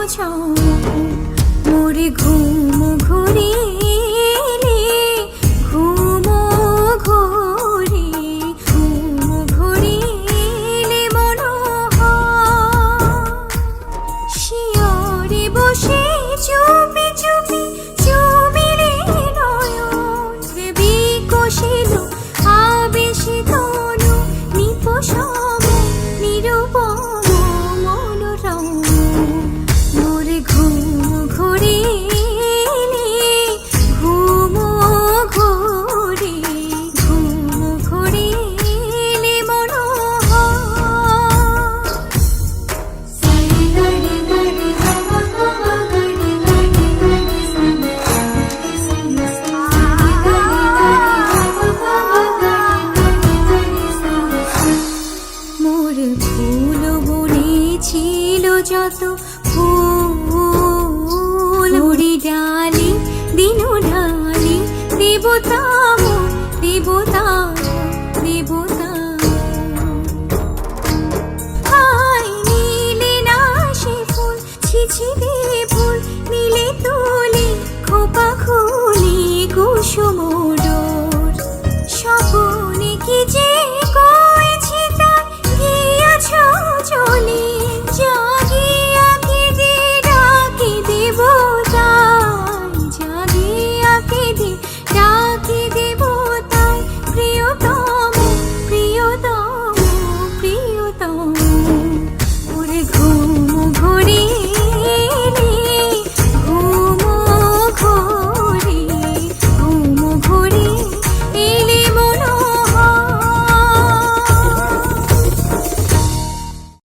ছাও মোরে ঘুম ঘুরিলে ঘুম ঘুরি ঘুম ঘুরিলে মনোহর শিয়রে বসে চুপি চুপি চুমিলে নয়ন বিকশিল আবেশিত নিপোষম নিরূপম মনোরম মোরে ঘুম ঘুরিলে ঘুম ঘুরি ঘুম ঘুরিলে মোর ফুল বুনেছিল যত ফুল উড়ি ডালি দিনু ঢালি দেবতা